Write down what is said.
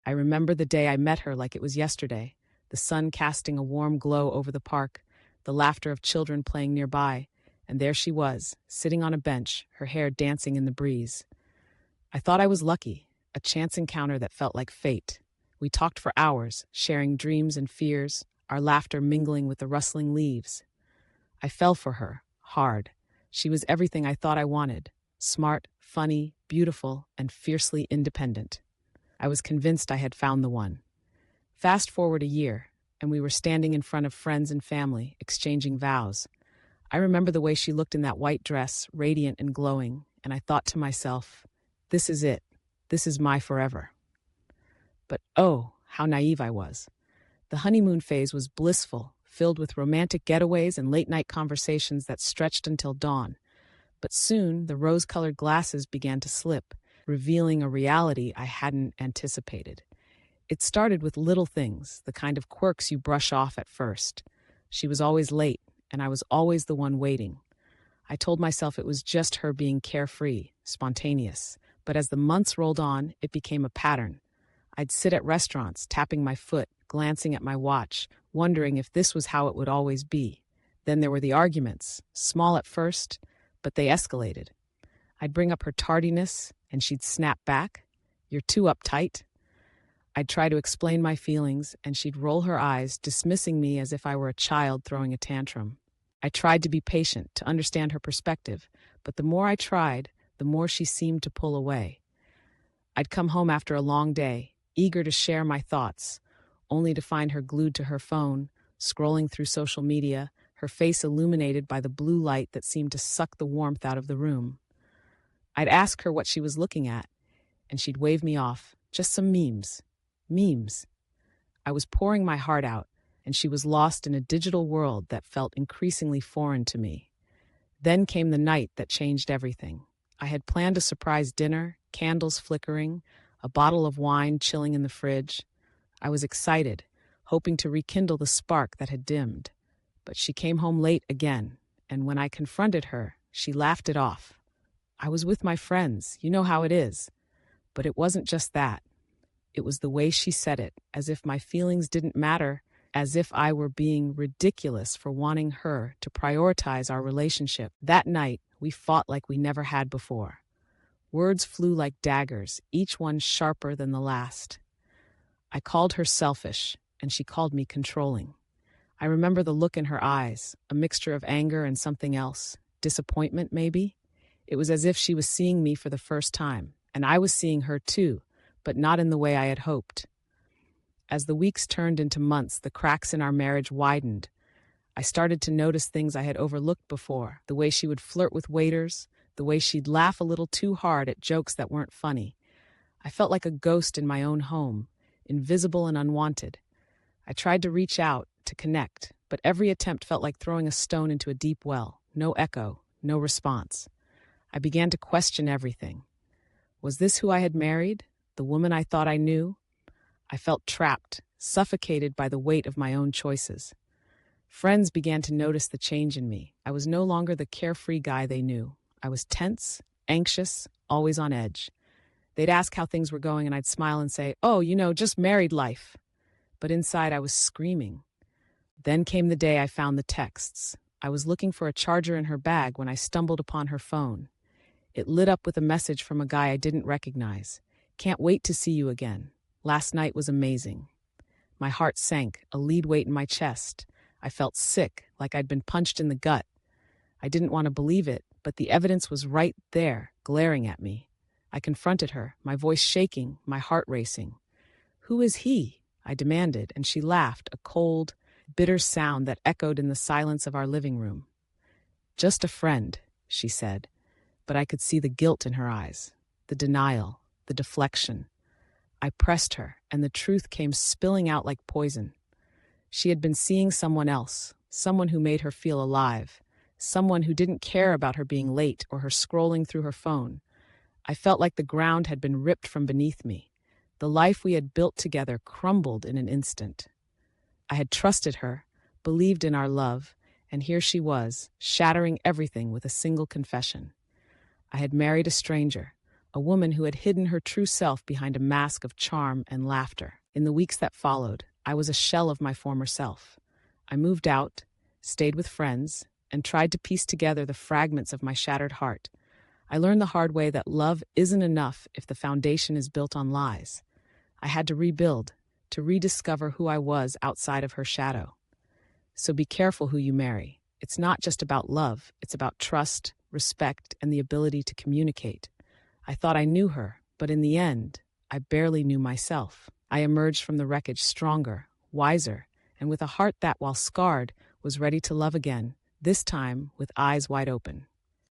I remember the day I met her like it was yesterday, the sun casting a warm glow over the park, the laughter of children playing nearby, and there she was, sitting on a bench, her hair dancing in the breeze. I thought I was lucky, a chance encounter that felt like fate. We talked for hours, sharing dreams and fears, our laughter mingling with the rustling leaves. I fell for her, hard. She was everything I thought I wanted: smart, funny, beautiful, and fiercely independent. I was convinced I had found the one. Fast forward a year, and we were standing in front of friends and family, exchanging vows. I remember the way she looked in that white dress, radiant and glowing, and I thought to myself, this is it. This is my forever. But oh, how naive I was. The honeymoon phase was blissful, filled with romantic getaways and late-night conversations that stretched until dawn. But soon, the rose-colored glasses began to slip, revealing a reality I hadn't anticipated. It started with little things, the kind of quirks you brush off at first. She was always late, and I was always the one waiting. I told myself it was just her being carefree, spontaneous. But as the months rolled on, it became a pattern. I'd sit at restaurants, tapping my foot, glancing at my watch, wondering if this was how it would always be. Then there were the arguments, small at first, but they escalated. I'd bring up her tardiness, and she'd snap back, "You're too uptight." I'd try to explain my feelings, and she'd roll her eyes, dismissing me as if I were a child throwing a tantrum. I tried to be patient, to understand her perspective, but the more I tried, the more she seemed to pull away. I'd come home after a long day, eager to share my thoughts, only to find her glued to her phone, scrolling through social media, her face illuminated by the blue light that seemed to suck the warmth out of the room. I'd ask her what she was looking at, and she'd wave me off. Just some memes. Memes. I was pouring my heart out, and she was lost in a digital world that felt increasingly foreign to me. Then came the night that changed everything. I had planned a surprise dinner, candles flickering, a bottle of wine chilling in the fridge. I was excited, hoping to rekindle the spark that had dimmed. But she came home late again, and when I confronted her, she laughed it off. I was with my friends, you know how it is. But it wasn't just that. It was the way she said it, as if my feelings didn't matter, as if I were being ridiculous for wanting her to prioritize our relationship. That night, we fought like we never had before. Words flew like daggers, each one sharper than the last. I called her selfish, and she called me controlling. I remember the look in her eyes, a mixture of anger and something else. Disappointment, maybe? It was as if she was seeing me for the first time, and I was seeing her too, but not in the way I had hoped. As the weeks turned into months, the cracks in our marriage widened. I started to notice things I had overlooked before, the way she would flirt with waiters, the way she'd laugh a little too hard at jokes that weren't funny. I felt like a ghost in my own home, invisible and unwanted. I tried to reach out, to connect, but every attempt felt like throwing a stone into a deep well. No echo, no response. I began to question everything. Was this who I had married? The woman I thought I knew? I felt trapped, suffocated by the weight of my own choices. Friends began to notice the change in me. I was no longer the carefree guy they knew. I was tense, anxious, always on edge. They'd ask how things were going, and I'd smile and say, "Oh, just married life." But inside I was screaming. Then came the day I found the texts. I was looking for a charger in her bag when I stumbled upon her phone. It lit up with a message from a guy I didn't recognize. "Can't wait to see you again. Last night was amazing." My heart sank, a lead weight in my chest. I felt sick, like I'd been punched in the gut. I didn't want to believe it, but the evidence was right there, glaring at me. I confronted her, my voice shaking, my heart racing. "Who is he?" I demanded, and she laughed, a cold, bitter sound that echoed in the silence of our living room. "Just a friend," she said, but I could see the guilt in her eyes, the denial, the deflection. I pressed her, and the truth came spilling out like poison. She had been seeing someone else, someone who made her feel alive, someone who didn't care about her being late or her scrolling through her phone. I felt like the ground had been ripped from beneath me. The life we had built together crumbled in an instant. I had trusted her, believed in our love, and here she was, shattering everything with a single confession. I had married a stranger, a woman who had hidden her true self behind a mask of charm and laughter. In the weeks that followed, I was a shell of my former self. I moved out, stayed with friends, and tried to piece together the fragments of my shattered heart. I learned the hard way that love isn't enough if the foundation is built on lies. I had to rebuild, to rediscover who I was outside of her shadow. So be careful who you marry. It's not just about love, it's about trust, respect, and the ability to communicate. I thought I knew her, but in the end, I barely knew myself. I emerged from the wreckage stronger, wiser, and with a heart that, while scarred, was ready to love again, this time with eyes wide open.